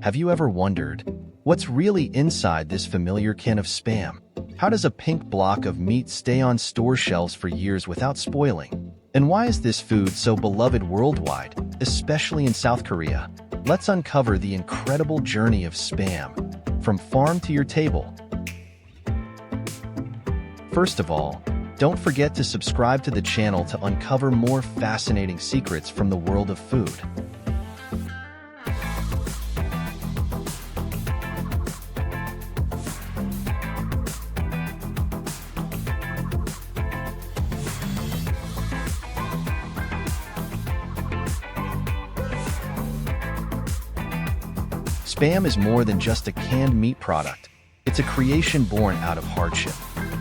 Have you ever wondered what's really inside this familiar can of Spam? How does a pink block of meat stay on store shelves for years without spoiling? And why is this food so beloved worldwide, especially in South Korea? Let's uncover the incredible journey of Spam, from farm to your table. First of all, don't forget to subscribe to the channel to uncover more fascinating secrets from the world of food. Spam is more than just a canned meat product. It's a creation born out of hardship.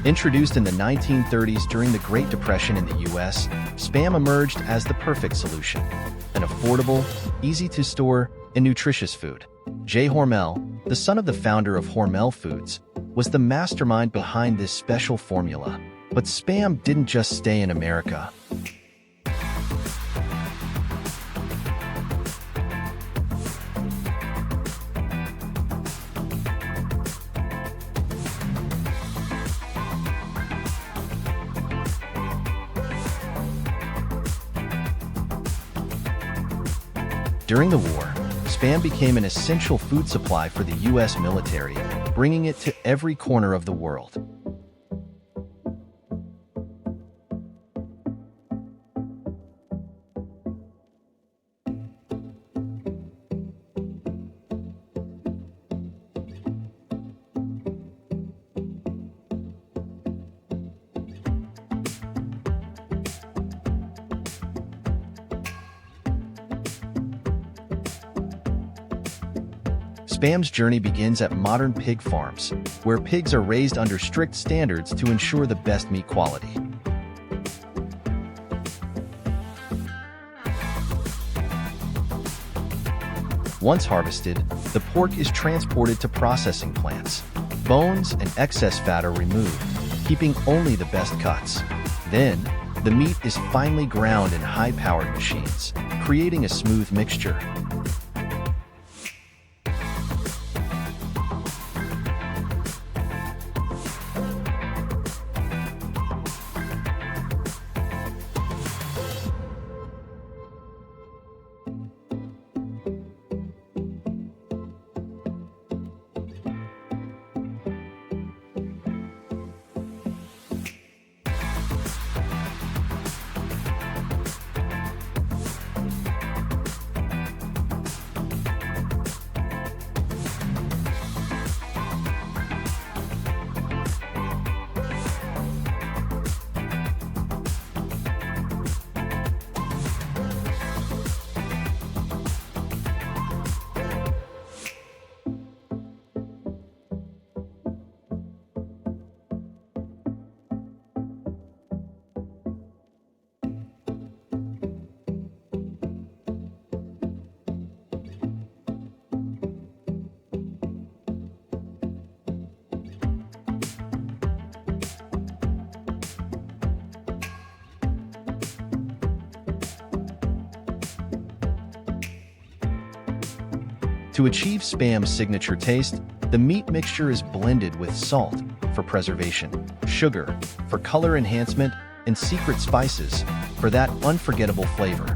Introduced in the 1930s during the Great Depression in the US, Spam emerged as the perfect solution. An affordable, easy-to-store, and nutritious food. Jay Hormel, the son of the founder of Hormel Foods, was the mastermind behind this special formula. But Spam didn't just stay in America. During the war, Spam became an essential food supply for the US military, bringing it to every corner of the world. Spam's journey begins at modern pig farms, where pigs are raised under strict standards to ensure the best meat quality. Once harvested, the pork is transported to processing plants. Bones and excess fat are removed, keeping only the best cuts. Then, the meat is finely ground in high-powered machines, creating a smooth mixture. To achieve Spam's signature taste, the meat mixture is blended with salt for preservation, sugar for color enhancement, and secret spices for that unforgettable flavor.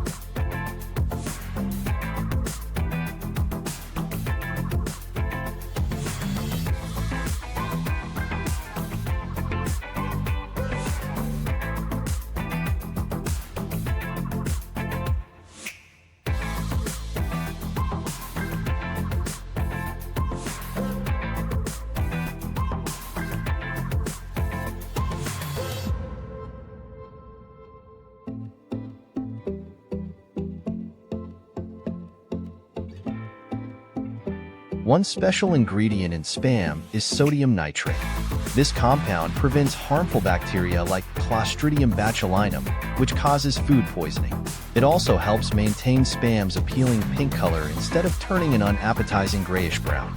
One special ingredient in Spam is sodium nitrate. This compound prevents harmful bacteria like Clostridium botulinum, which causes food poisoning. It also helps maintain Spam's appealing pink color instead of turning an unappetizing grayish-brown.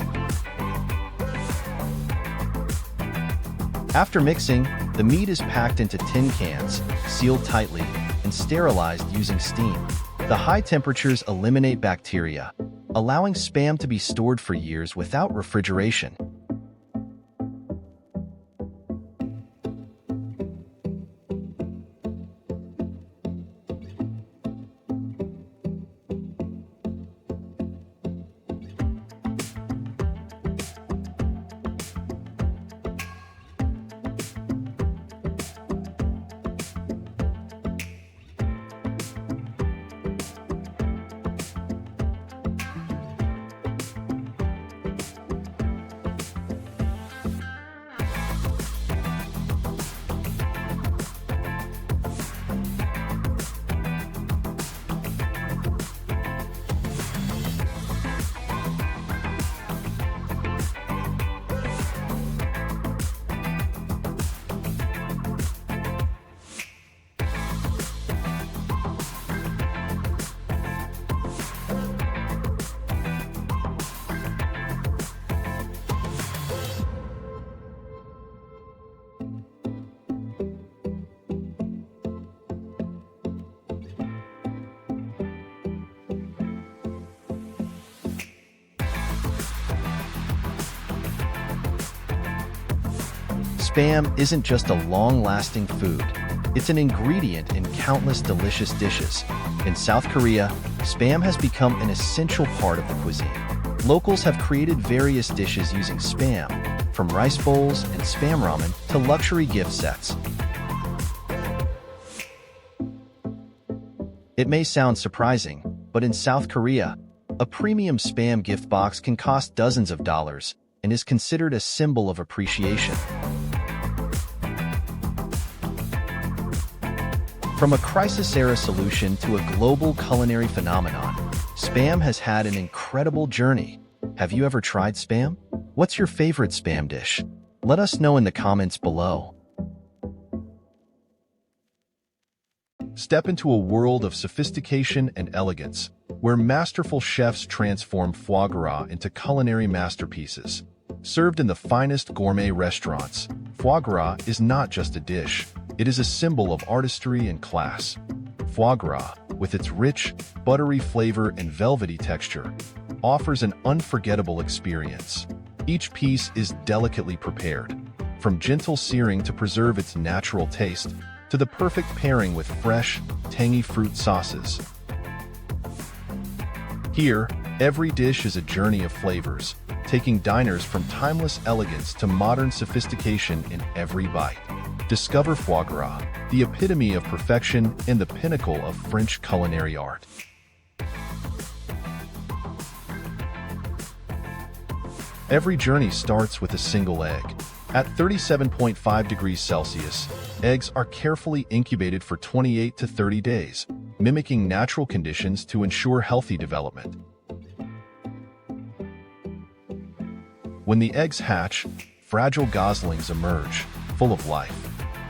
After mixing, the meat is packed into tin cans, sealed tightly, and sterilized using steam. The high temperatures eliminate bacteria, allowing Spam to be stored for years without refrigeration. Spam isn't just a long-lasting food. It's an ingredient in countless delicious dishes. In South Korea, Spam has become an essential part of the cuisine. Locals have created various dishes using Spam, from rice bowls and Spam ramen to luxury gift sets. It may sound surprising, but in South Korea, a premium Spam gift box can cost dozens of dollars and is considered a symbol of appreciation. From a crisis-era solution to a global culinary phenomenon, Spam has had an incredible journey. Have you ever tried Spam? What's your favorite Spam dish? Let us know in the comments below. Step into a world of sophistication and elegance, where masterful chefs transform foie gras into culinary masterpieces. Served in the finest gourmet restaurants, foie gras is not just a dish. It is a symbol of artistry and class. Foie gras, with its rich, buttery flavor and velvety texture, offers an unforgettable experience. Each piece is delicately prepared, from gentle searing to preserve its natural taste, to the perfect pairing with fresh, tangy fruit sauces. Here, every dish is a journey of flavors, taking diners from timeless elegance to modern sophistication in every bite. Discover foie gras, the epitome of perfection and the pinnacle of French culinary art. Every journey starts with a single egg. At 37.5 degrees Celsius, eggs are carefully incubated for 28 to 30 days, mimicking natural conditions to ensure healthy development. When the eggs hatch, fragile goslings emerge, full of life.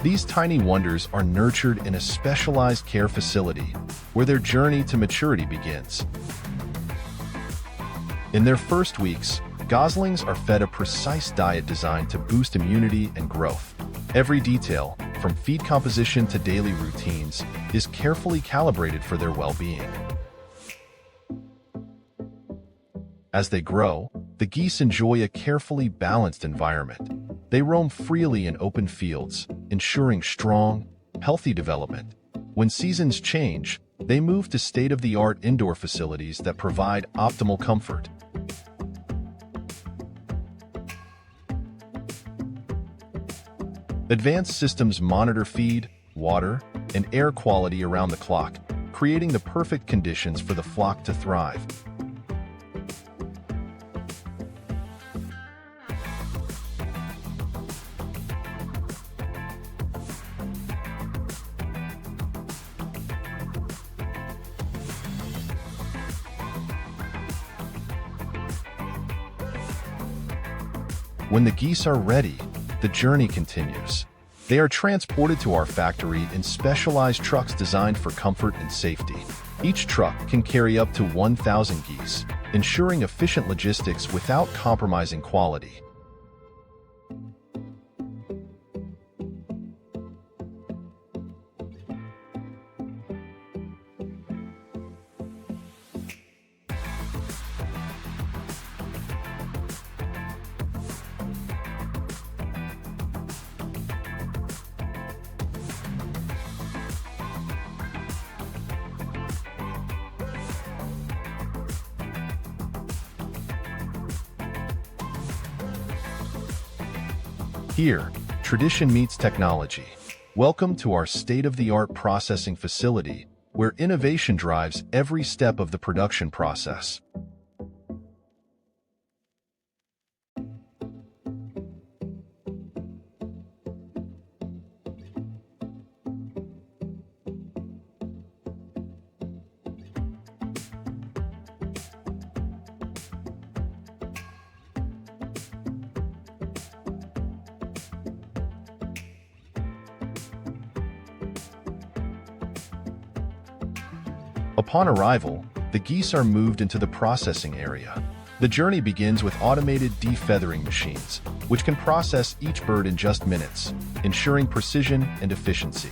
These tiny wonders are nurtured in a specialized care facility, where their journey to maturity begins. In their first weeks, goslings are fed a precise diet designed to boost immunity and growth. Every detail, from feed composition to daily routines, is carefully calibrated for their well-being. As they grow, the geese enjoy a carefully balanced environment. They roam freely in open fields, ensuring strong, healthy development. When seasons change, they move to state-of-the-art indoor facilities that provide optimal comfort. Advanced systems monitor feed, water, and air quality around the clock, creating the perfect conditions for the flock to thrive. When the geese are ready, the journey continues. They are transported to our factory in specialized trucks designed for comfort and safety. Each truck can carry up to 1,000 geese, ensuring efficient logistics without compromising quality. Here, tradition meets technology. Welcome to our state-of-the-art processing facility, where innovation drives every step of the production process. Upon arrival, the geese are moved into the processing area. The journey begins with automated defeathering machines, which can process each bird in just minutes, ensuring precision and efficiency.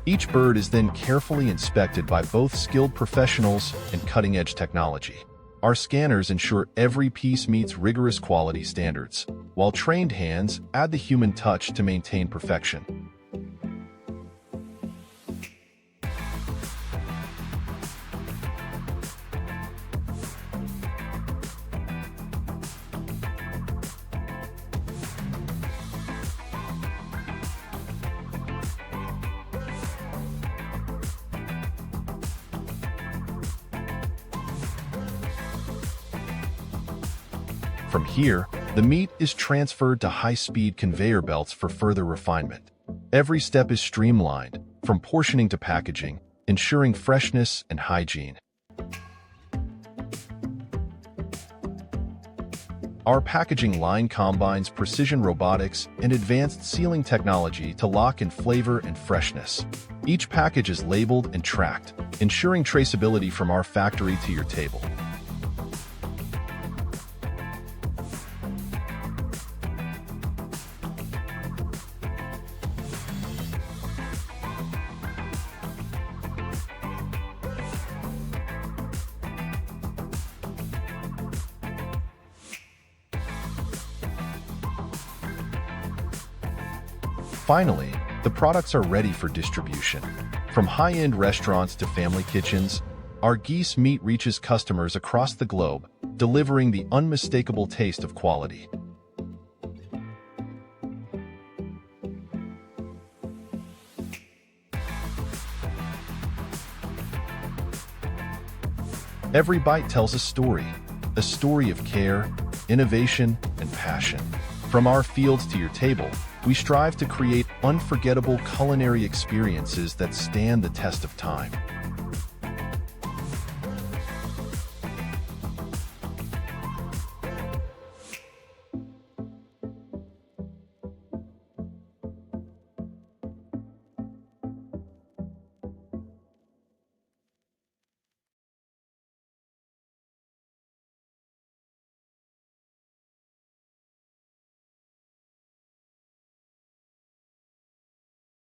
Each bird is then carefully inspected by both skilled professionals and cutting-edge technology. Our scanners ensure every piece meets rigorous quality standards, while trained hands add the human touch to maintain perfection. From here, the meat is transferred to high-speed conveyor belts for further refinement. Every step is streamlined, from portioning to packaging, ensuring freshness and hygiene. Our packaging line combines precision robotics and advanced sealing technology to lock in flavor and freshness. Each package is labeled and tracked, ensuring traceability from our factory to your table. Finally, the products are ready for distribution. From high-end restaurants to family kitchens, our geese meat reaches customers across the globe, delivering the unmistakable taste of quality. Every bite tells a story of care, innovation, and passion. From our fields to your table, we strive to create unforgettable culinary experiences that stand the test of time.